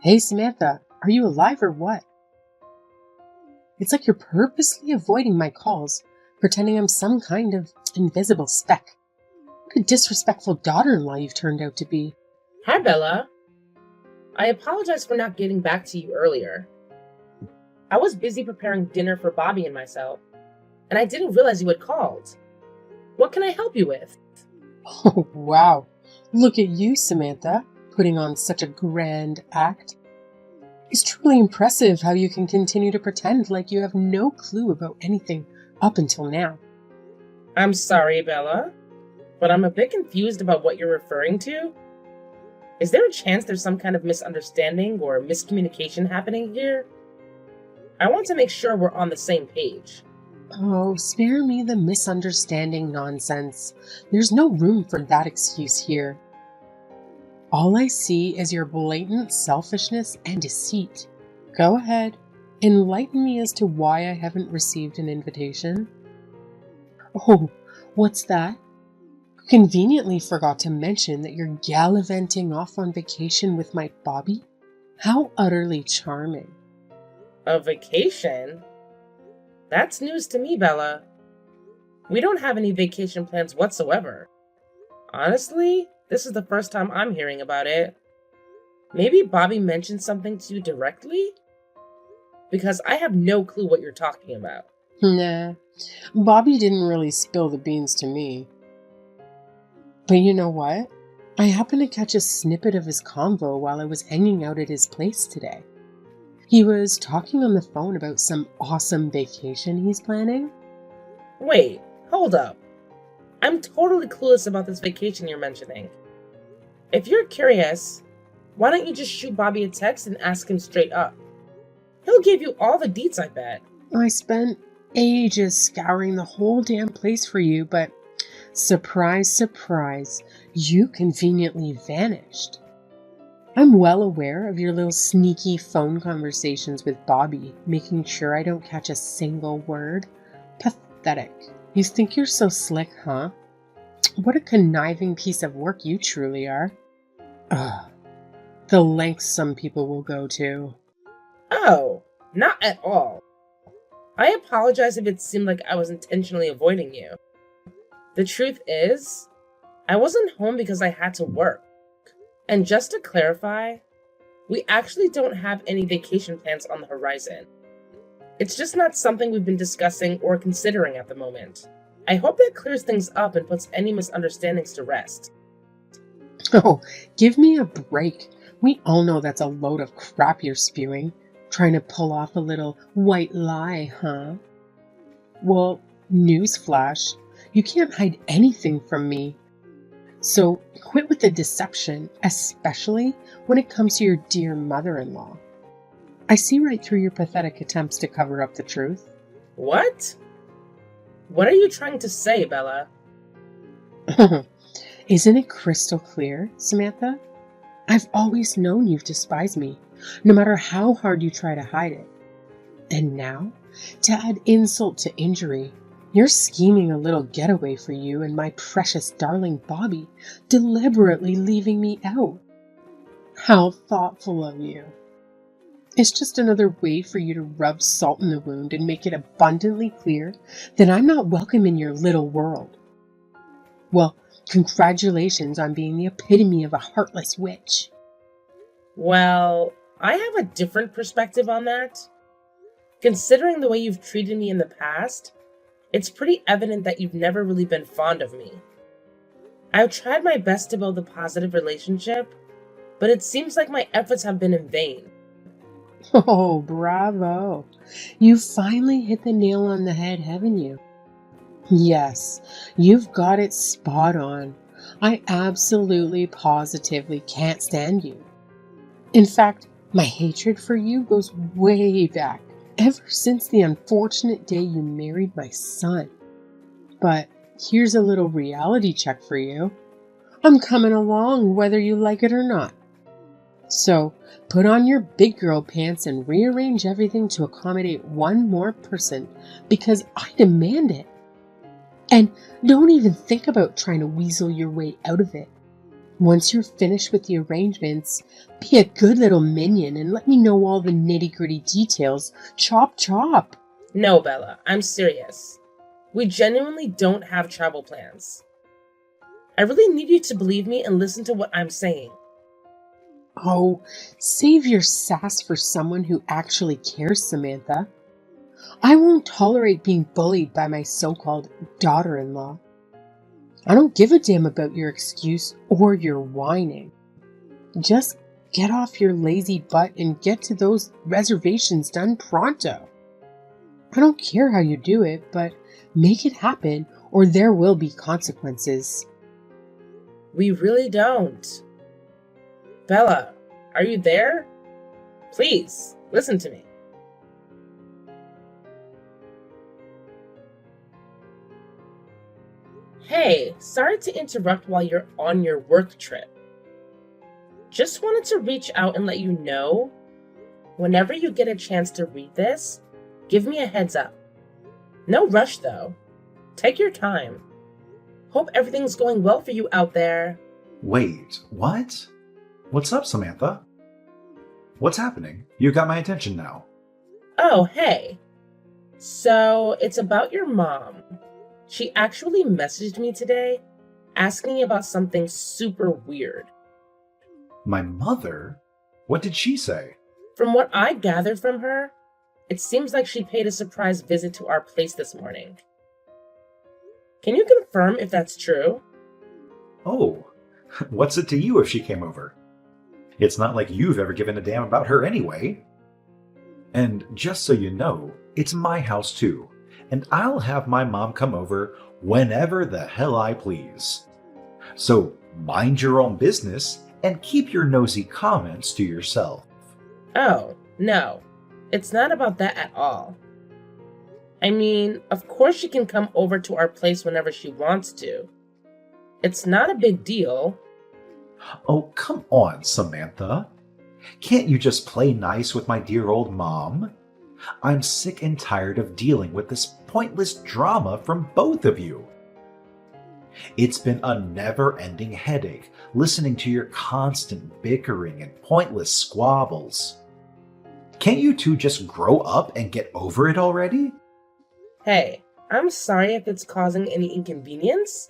Hey Samantha, are you alive or what? It's like you're purposely avoiding my calls, pretending I'm some kind of invisible speck. What a disrespectful daughter-in-law you've turned out to be. Hi, Bella. I apologize for not getting back to you earlier. I was busy preparing dinner for Bobby and myself, and I didn't realize you had called. What can I help you with? Oh, wow. Look at you, Samantha, putting on such a grand act. It's truly impressive how you can continue to pretend like you have no clue about anything up until now. I'm sorry, Bella, but I'm a bit confused about what you're referring to. Is there a chance there's some kind of misunderstanding or miscommunication happening here? I want to make sure we're on the same page. Oh, spare me the misunderstanding nonsense. There's no room for that excuse here. All I see is your blatant selfishness and deceit. Go ahead, enlighten me as to why I haven't received an invitation. Oh, what's that? Conveniently forgot to mention that you're gallivanting off on vacation with my Bobby? How utterly charming. A vacation? That's news to me, Bella. We don't have any vacation plans whatsoever. Honestly, this is the first time I'm hearing about it. Maybe Bobby mentioned something to you directly? Because I have no clue what you're talking about. Nah, Bobby didn't really spill the beans to me. But you know what? I happened to catch a snippet of his convo while I was hanging out at his place today. He was talking on the phone about some awesome vacation he's planning. Wait, hold up. I'm totally clueless about this vacation you're mentioning. If you're curious, why don't you just shoot Bobby a text and ask him straight up? He'll give you all the deets, I bet. I spent ages scouring the whole damn place for you, but surprise, surprise, you conveniently vanished. I'm well aware of your little sneaky phone conversations with Bobby, making sure I don't catch a single word. Pathetic. You think you're so slick, huh? What a conniving piece of work you truly are. Ugh. The lengths some people will go to. Oh, not at all. I apologize if it seemed like I was intentionally avoiding you. The truth is, I wasn't home because I had to work. And just to clarify, we actually don't have any vacation plans on the horizon. It's just not something we've been discussing or considering at the moment. I hope that clears things up and puts any misunderstandings to rest. Oh, give me a break. We all know that's a load of crap you're spewing. Trying to pull off a little white lie, huh? Well, newsflash, you can't hide anything from me. So quit with the deception, especially when it comes to your dear mother-in-law. I see right through your pathetic attempts to cover up the truth. What? What are you trying to say, Bella? Isn't it crystal clear, Samantha? I've always known you've despised me, no matter how hard you try to hide it. And now, to add insult to injury, you're scheming a little getaway for you and my precious darling Bobby, deliberately leaving me out. How thoughtful of you. It's just another way for you to rub salt in the wound and make it abundantly clear that I'm not welcome in your little world. Well, congratulations on being the epitome of a heartless witch. Well, I have a different perspective on that. Considering the way you've treated me in the past, it's pretty evident that you've never really been fond of me. I've tried my best to build a positive relationship, but it seems like my efforts have been in vain. Oh, bravo. You finally hit the nail on the head, haven't you? Yes, you've got it spot on. I absolutely, positively can't stand you. In fact, my hatred for you goes way back, ever since the unfortunate day you married my son. But here's a little reality check for you. I'm coming along whether you like it or not. So put on your big girl pants and rearrange everything to accommodate one more person, because I demand it. And don't even think about trying to weasel your way out of it. Once you're finished with the arrangements, be a good little minion and let me know all the nitty-gritty details. Chop chop! No, Bella, I'm serious. We genuinely don't have travel plans. I really need you to believe me and listen to what I'm saying. Oh, save your sass for someone who actually cares, Samantha. I won't tolerate being bullied by my so-called daughter-in-law. I don't give a damn about your excuse or your whining. Just get off your lazy butt and get to those reservations done pronto. I don't care how you do it, but make it happen or there will be consequences. We really don't. Bella, are you there? Please, listen to me. Hey, sorry to interrupt while you're on your work trip. Just wanted to reach out and let you know, whenever you get a chance to read this, give me a heads up. No rush though. Take your time. Hope everything's going well for you out there. Wait, what? What's up, Samantha? What's happening? You got my attention now. Oh, hey. So, it's about your mom. She actually messaged me today, asking about something super weird. My mother? What did she say? From what I gathered from her, it seems like she paid a surprise visit to our place this morning. Can you confirm if that's true? Oh, what's it to you if she came over? It's not like you've ever given a damn about her anyway. And just so you know, it's my house too, and I'll have my mom come over whenever the hell I please. So mind your own business and keep your nosy comments to yourself. Oh, no. It's not about that at all. I mean, of course she can come over to our place whenever she wants to. It's not a big deal. Oh, come on, Samantha. Can't you just play nice with my dear old mom? I'm sick and tired of dealing with this pointless drama from both of you. It's been a never-ending headache listening to your constant bickering and pointless squabbles. Can't you two just grow up and get over it already? Hey, I'm sorry if it's causing any inconvenience,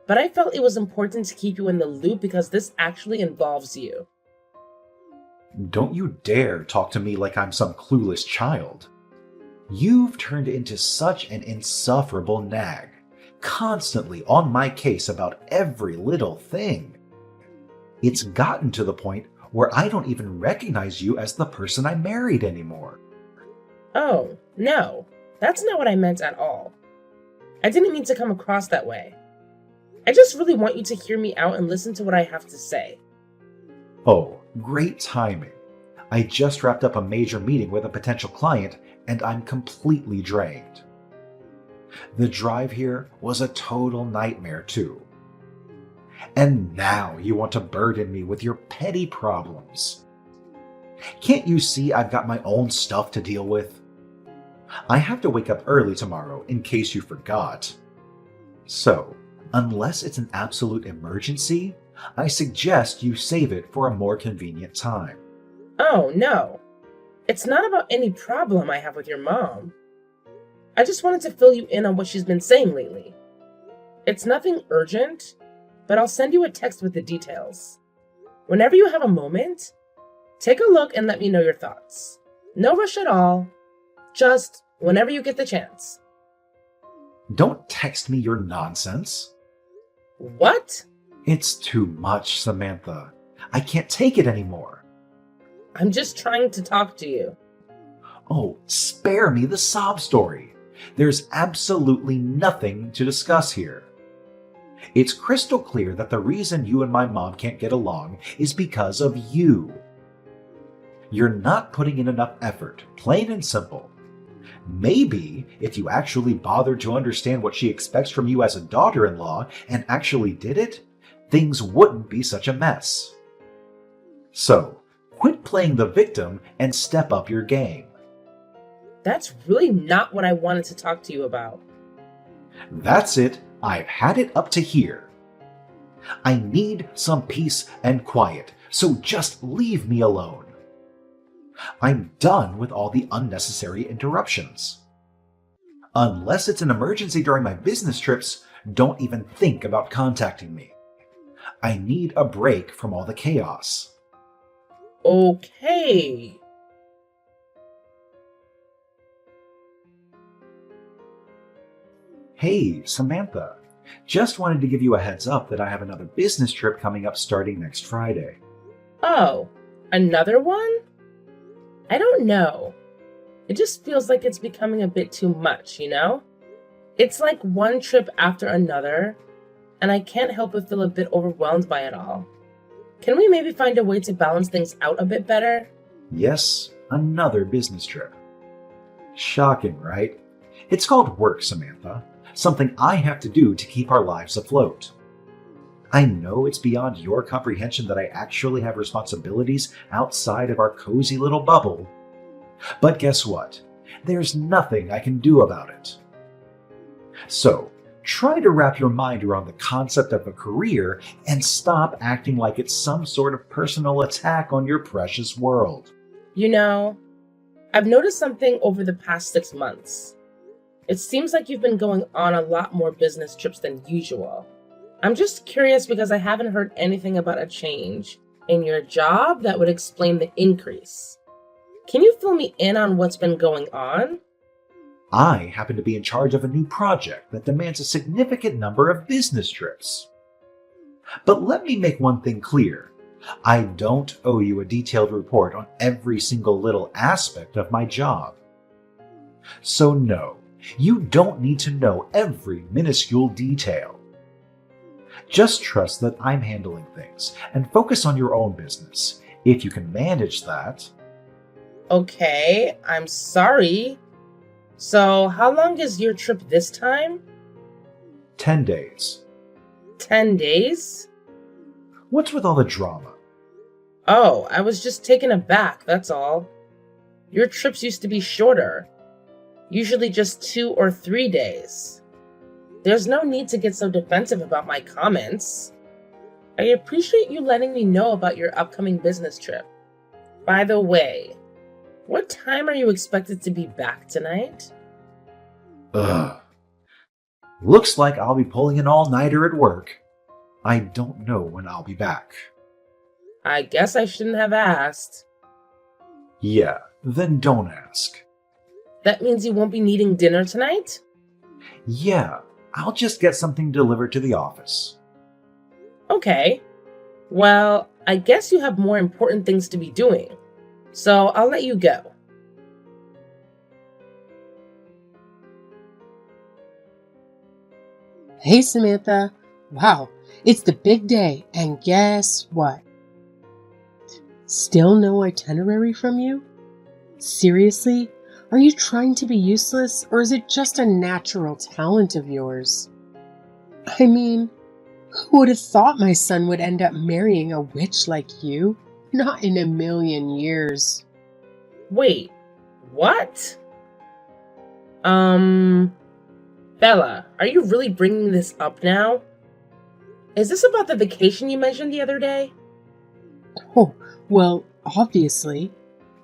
but I felt it was important to keep you in the loop because this actually involves you. Don't you dare talk to me like I'm some clueless child. You've turned into such an insufferable nag, constantly on my case about every little thing. It's gotten to the point where I don't even recognize you as the person I married anymore. Oh, no, that's not what I meant at all. I didn't mean to come across that way. I just really want you to hear me out and listen to what I have to say. Oh, great timing. I just wrapped up a major meeting with a potential client and I'm completely drained. The drive here was a total nightmare too. And now you want to burden me with your petty problems. Can't you see I've got my own stuff to deal with? I have to wake up early tomorrow in case you forgot. So, unless it's an absolute emergency, I suggest you save it for a more convenient time. Oh, no. It's not about any problem I have with your mom. I just wanted to fill you in on what she's been saying lately. It's nothing urgent, but I'll send you a text with the details. Whenever you have a moment, take a look and let me know your thoughts. No rush at all. Just whenever you get the chance. Don't text me your nonsense. What? It's too much, Samantha. I can't take it anymore. I'm just trying to talk to you. Oh, spare me the sob story. There's absolutely nothing to discuss here. It's crystal clear that the reason you and my mom can't get along is because of you. You're not putting in enough effort, plain and simple. Maybe if you actually bothered to understand what she expects from you as a daughter-in-law and actually did it, things wouldn't be such a mess. So, quit playing the victim and step up your game. That's really not what I wanted to talk to you about. That's it. I've had it up to here. I need some peace and quiet, so just leave me alone. I'm done with all the unnecessary interruptions. Unless it's an emergency during my business trips, don't even think about contacting me. I need a break from all the chaos. Okay. Hey, Samantha. Just wanted to give you a heads up that I have another business trip coming up starting next Friday. Oh, another one? I don't know. It just feels like it's becoming a bit too much, you know? It's like one trip after another, and I can't help but feel a bit overwhelmed by it all. Can we maybe find a way to balance things out a bit better? Yes, another business trip. Shocking, right? It's called work, Samantha. Something I have to do to keep our lives afloat. I know it's beyond your comprehension that I actually have responsibilities outside of our cozy little bubble. But guess what? There's nothing I can do about it. So, try to wrap your mind around the concept of a career and stop acting like it's some sort of personal attack on your precious world. You know, I've noticed something over the past 6 months. It seems like you've been going on a lot more business trips than usual. I'm just curious because I haven't heard anything about a change in your job that would explain the increase. Can you fill me in on what's been going on? I happen to be in charge of a new project that demands a significant number of business trips. But let me make one thing clear. I don't owe you a detailed report on every single little aspect of my job. So no, you don't need to know every minuscule detail. Just trust that I'm handling things and focus on your own business. If you can manage that. Okay, I'm sorry. So, how long is your trip this time? 10 days. 10 days? What's with all the drama? Oh, I was just taken aback, that's all. Your trips used to be shorter, usually just 2 or 3 days. There's no need to get so defensive about my comments. I appreciate you letting me know about your upcoming business trip. By the way, what time are you expected to be back tonight? Ugh. Looks like I'll be pulling an all-nighter at work. I don't know when I'll be back. I guess I shouldn't have asked. Yeah, then don't ask. That means you won't be needing dinner tonight? Yeah, I'll just get something delivered to the office. Okay. Well, I guess you have more important things to be doing, so I'll let you go. Hey, Samantha. Wow, it's the big day, and guess what? Still no itinerary from you? Seriously? Are you trying to be useless, or is it just a natural talent of yours? I mean, who would have thought my son would end up marrying a witch like you? Not in a million years. Wait, what? Bella, are you really bringing this up now? Is this about the vacation you mentioned the other day? Oh, well, obviously.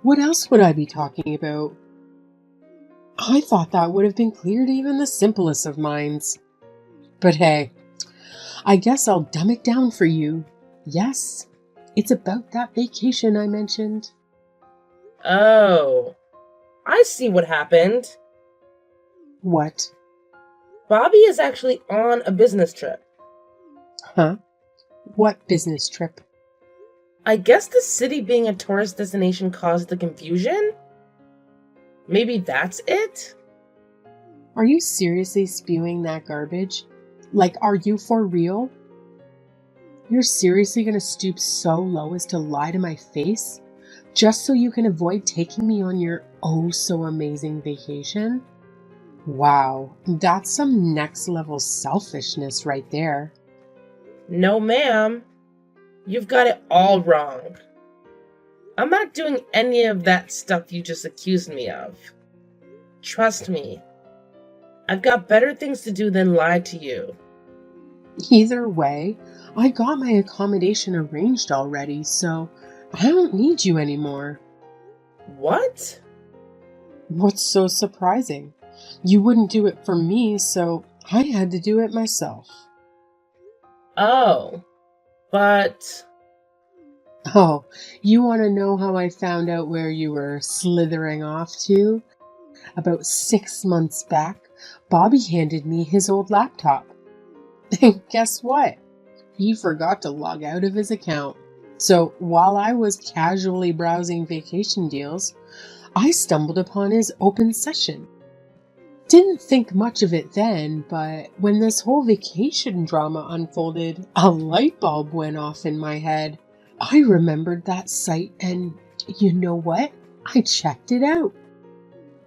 What else would I be talking about? I thought that would have been clear to even the simplest of minds. But hey, I guess I'll dumb it down for you. Yes, it's about that vacation I mentioned. Oh, I see what happened. What? Bobby is actually on a business trip. Huh? What business trip? I guess the city being a tourist destination caused the confusion? Maybe that's it? Are you seriously spewing that garbage? Like, are you for real? You're seriously gonna stoop so low as to lie to my face? Just so you can avoid taking me on your oh so amazing vacation? Wow, that's some next level selfishness right there. No, ma'am. You've got it all wrong. I'm not doing any of that stuff you just accused me of. Trust me. I've got better things to do than lie to you. Either way, I got my accommodation arranged already, so I don't need you anymore. What? What's so surprising? You wouldn't do it for me, so I had to do it myself. Oh, but... Oh, you want to know how I found out where you were slithering off to? About 6 months back, Bobby handed me his old laptop. And guess what? He forgot to log out of his account. So while I was casually browsing vacation deals, I stumbled upon his open session. Didn't think much of it then, but when this whole vacation drama unfolded, a light bulb went off in my head. I remembered that site and you know what? I checked it out.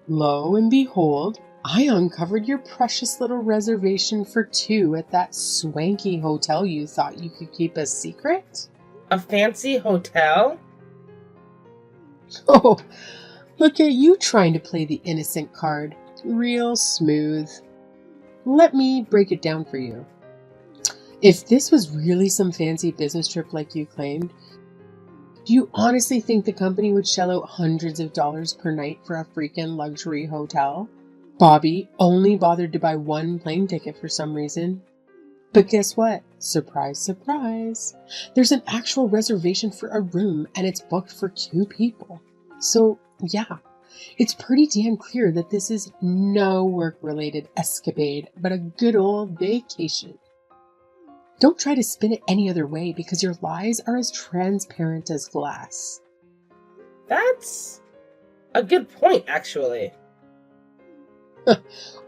Lo and behold, I uncovered your precious little reservation for 2 at that swanky hotel you thought you could keep a secret. A fancy hotel? Oh, look at you trying to play the innocent card. Real smooth. Let me break it down for you. If this was really some fancy business trip like you claimed, do you honestly think the company would shell out hundreds of dollars per night for a freaking luxury hotel? Bobby only bothered to buy 1 plane ticket for some reason. But guess what? Surprise, surprise. There's an actual reservation for a room and it's booked for 2 people. So, yeah, it's pretty damn clear that this is no work-related escapade, but a good old vacation. Don't try to spin it any other way because your lies are as transparent as glass. That's a good point, actually.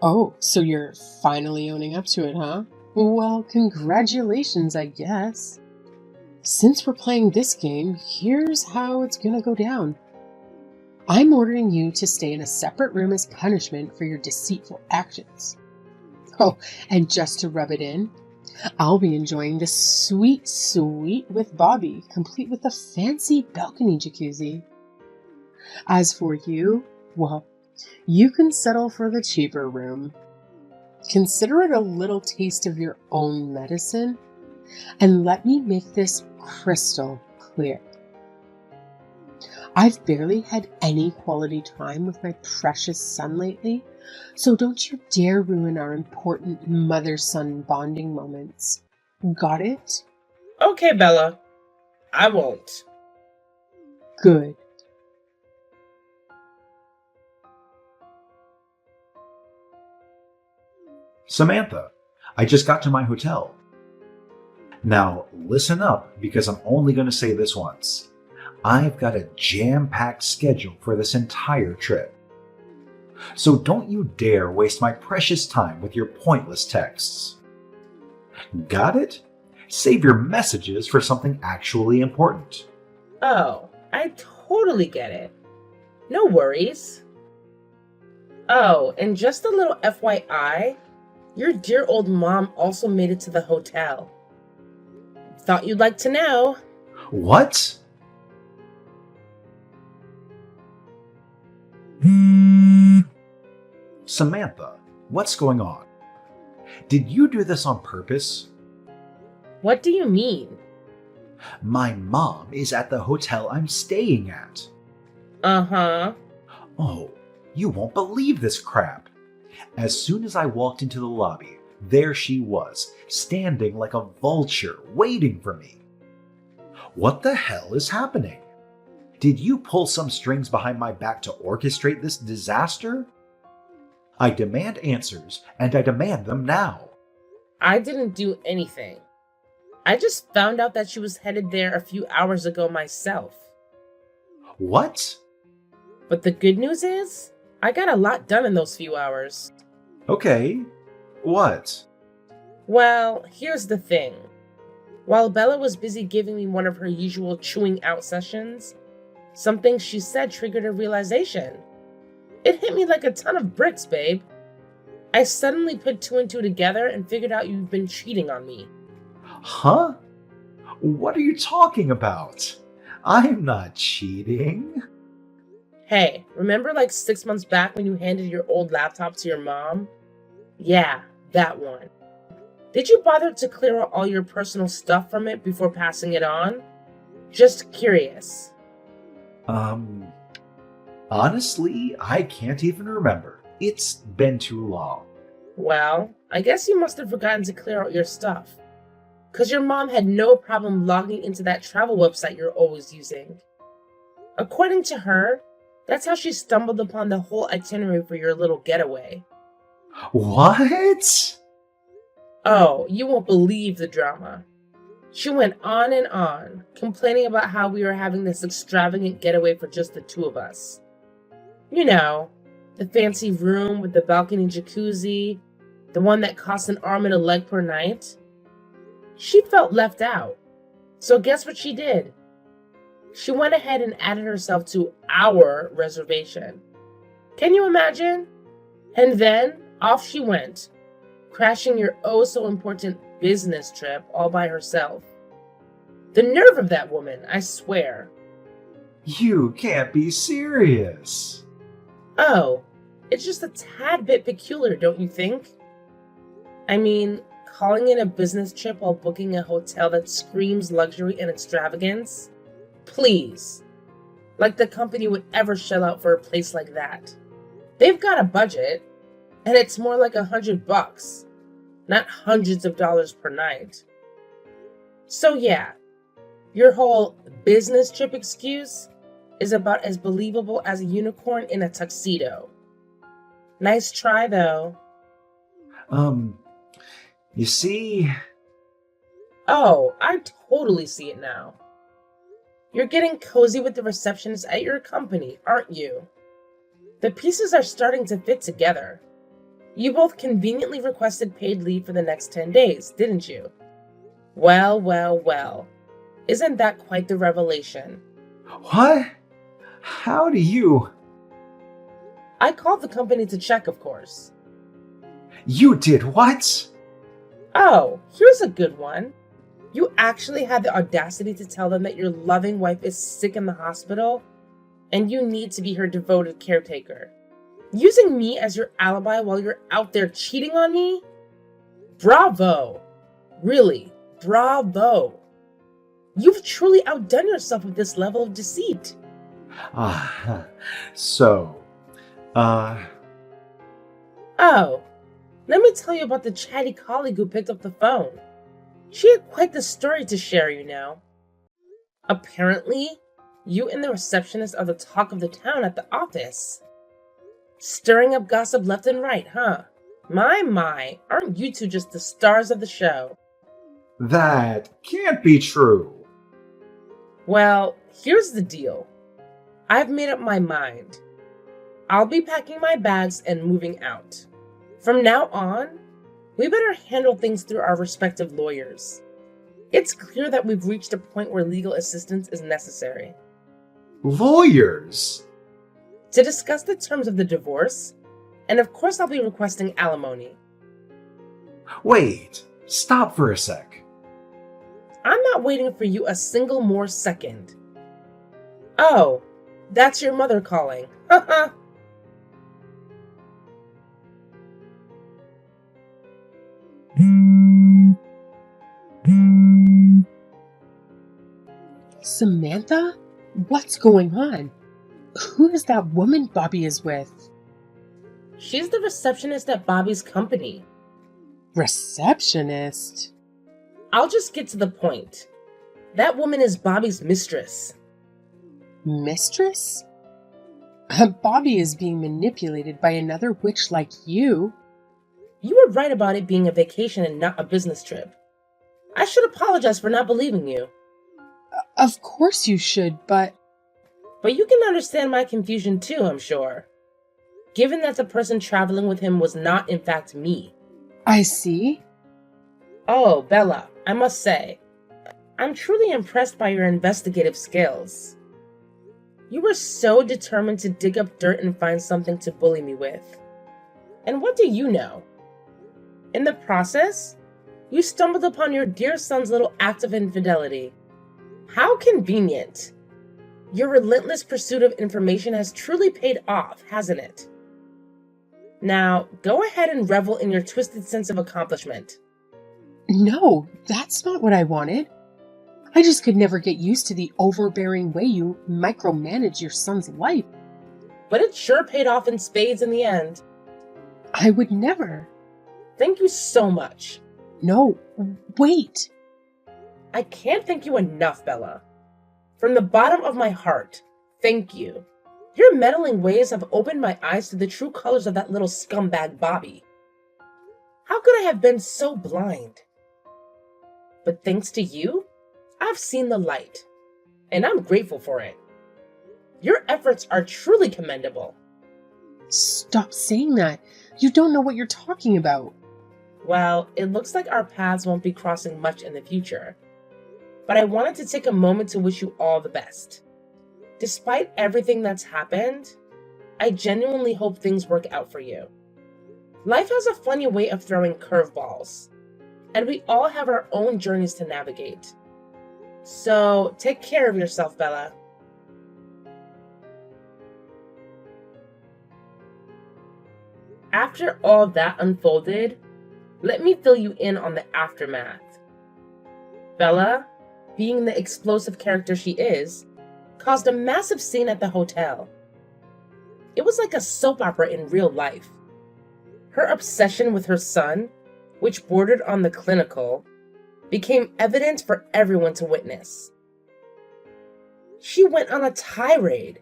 Oh, so you're finally owning up to it, huh? Well, congratulations, I guess. Since we're playing this game, here's how it's gonna go down. I'm ordering you to stay in a separate room as punishment for your deceitful actions. Oh, and just to rub it in, I'll be enjoying the sweet suite with Bobby, complete with a fancy balcony jacuzzi. As for you, well, you can settle for the cheaper room. Consider it a little taste of your own medicine, and let me make this crystal clear. I've barely had any quality time with my precious son lately, so don't you dare ruin our important mother-son bonding moments. Got it? Okay, Bella. I won't. Good. Samantha, I just got to my hotel. Now, listen up because I'm only going to say this once. I've got a jam-packed schedule for this entire trip. So don't you dare waste my precious time with your pointless texts. Got it? Save your messages for something actually important. Oh, I totally get it. No worries. Oh, and just a little FYI, your dear old mom also made it to the hotel. Thought you'd like to know. What? Samantha, what's going on? Did you do this on purpose? What do you mean? My mom is at the hotel I'm staying at. Uh-huh. Oh, you won't believe this crap. As soon as I walked into the lobby, there she was, standing like a vulture, waiting for me. What the hell is happening? Did you pull some strings behind my back to orchestrate this disaster? I demand answers, and I demand them now. I didn't do anything. I just found out that she was headed there a few hours ago myself. What? But the good news is, I got a lot done in those few hours. Okay. What? Well, here's the thing. While Bella was busy giving me one of her usual chewing out sessions, something she said triggered a realization. It hit me like a ton of bricks, babe. I suddenly put 2 and 2 together and figured out you've been cheating on me. Huh? What are you talking about? I'm not cheating. Hey, remember like 6 months back when you handed your old laptop to your mom? Yeah, that one. Did you bother to clear out all your personal stuff from it before passing it on? Just curious. Honestly, I can't even remember. It's been too long. Well, I guess you must have forgotten to clear out your stuff. 'Cause your mom had no problem logging into that travel website you're always using. According to her, that's how she stumbled upon the whole itinerary for your little getaway. What? Oh, you won't believe the drama. She went on and on, complaining about how we were having this extravagant getaway for just the two of us. You know, the fancy room with the balcony jacuzzi, the one that costs an arm and a leg per night. She felt left out. So guess what she did? She went ahead and added herself to our reservation. Can you imagine? And then off she went, crashing your oh so important business trip all by herself. The nerve of that woman, I swear. You can't be serious. Oh, it's just a tad bit peculiar, don't you think? I mean, calling it a business trip while booking a hotel that screams luxury and extravagance? Please. Like the company would ever shell out for a place like that. They've got a budget, and it's more like $100, not hundreds of dollars per night. So yeah, your whole business trip excuse is about as believable as a unicorn in a tuxedo. Nice try, though. You see... Oh, I totally see it now. You're getting cozy with the receptionist at your company, aren't you? The pieces are starting to fit together. You both conveniently requested paid leave for the next 10 days, didn't you? Well, well, well. Isn't that quite the revelation? What? How do you... I called the company to check, of course. You did what? Oh, here's a good one. You actually had the audacity to tell them that your loving wife is sick in the hospital and you need to be her devoted caretaker. Using me as your alibi while you're out there cheating on me? Bravo! Really, bravo! You've truly outdone yourself with this level of deceit. So, Oh, let me tell you about the chatty colleague who picked up the phone. She had quite the story to share, you know. Apparently, you and the receptionist are the talk of the town at the office. Stirring up gossip left and right, huh? My, aren't you two just the stars of the show? that can't be true. Well, here's the deal. I've made up my mind. I'll be packing my bags and moving out. From now on, we better handle things through our respective lawyers. It's clear that we've reached a point where legal assistance is necessary. Lawyers? To discuss the terms of the divorce, and of course I'll be requesting alimony. Wait, stop for a sec. I'm not waiting for you a single more second. Oh, that's your mother calling. Haha. Samantha? What's going on? Who is that woman Bobby is with? She's the receptionist at Bobby's company. Receptionist? I'll just get to the point. That woman is Bobby's mistress. Mistress? Bobby is being manipulated by another witch like you. You were right about it being a vacation and not a business trip. I should apologize for not believing you. Of course you should, but you can understand my confusion too, I'm sure. Given that the person traveling with him was not in fact me. I see. Oh, Bella, I must say, I'm truly impressed by your investigative skills. You were so determined to dig up dirt and find something to bully me with. And what do you know? In the process, you stumbled upon your dear son's little act of infidelity. How convenient. Your relentless pursuit of information has truly paid off, hasn't it? Now, go ahead and revel in your twisted sense of accomplishment. No, that's not what I wanted. I just could never get used to the overbearing way you micromanage your son's life. But it sure paid off in spades in the end. I would never. Thank you so much. No, wait. I can't thank you enough, Bella. From the bottom of my heart, thank you. Your meddling ways have opened my eyes to the true colors of that little scumbag Bobby. How could I have been so blind? But thanks to you, I've seen the light, and I'm grateful for it. Your efforts are truly commendable. Stop saying that. You don't know what you're talking about. Well, it looks like our paths won't be crossing much in the future, but I wanted to take a moment to wish you all the best. Despite everything that's happened, I genuinely hope things work out for you. Life has a funny way of throwing curveballs, and we all have our own journeys to navigate. So take care of yourself, Bella. After all that unfolded, let me fill you in on the aftermath. Bella, being the explosive character she is, caused a massive scene at the hotel. It was like a soap opera in real life. Her obsession with her son, which bordered on the clinical, became evident for everyone to witness. She went on a tirade,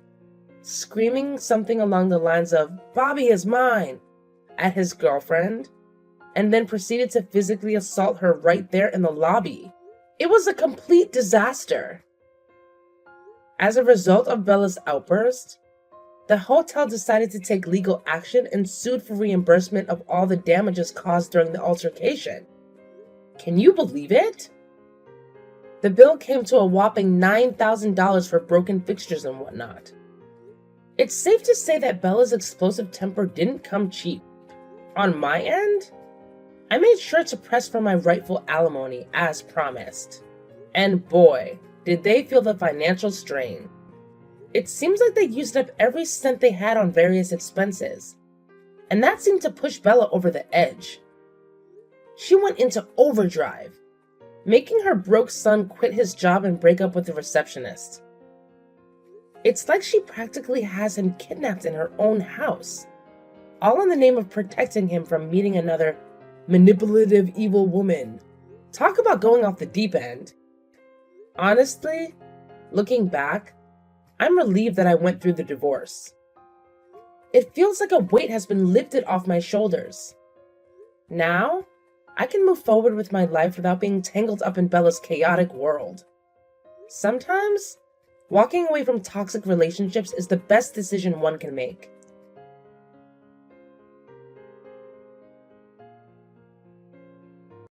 screaming something along the lines of, "Bobby is mine," at his girlfriend, and then proceeded to physically assault her right there in the lobby. It was a complete disaster. As a result of Bella's outburst, the hotel decided to take legal action and sued for reimbursement of all the damages caused during the altercation. Can you believe it? The bill came to a whopping $9,000 for broken fixtures and whatnot. It's safe to say that Bella's explosive temper didn't come cheap. On my end, I made sure to press for my rightful alimony as promised. And boy, did they feel the financial strain. It seems like they used up every cent they had on various expenses, and that seemed to push Bella over the edge. She went into overdrive, making her broke son quit his job and break up with the receptionist. It's like she practically has him kidnapped in her own house, all in the name of protecting him from meeting another manipulative evil woman. Talk about going off the deep end. Honestly, looking back, I'm relieved that I went through the divorce. It feels like a weight has been lifted off my shoulders. Now, I can move forward with my life without being tangled up in Bella's chaotic world. Sometimes, walking away from toxic relationships is the best decision one can make.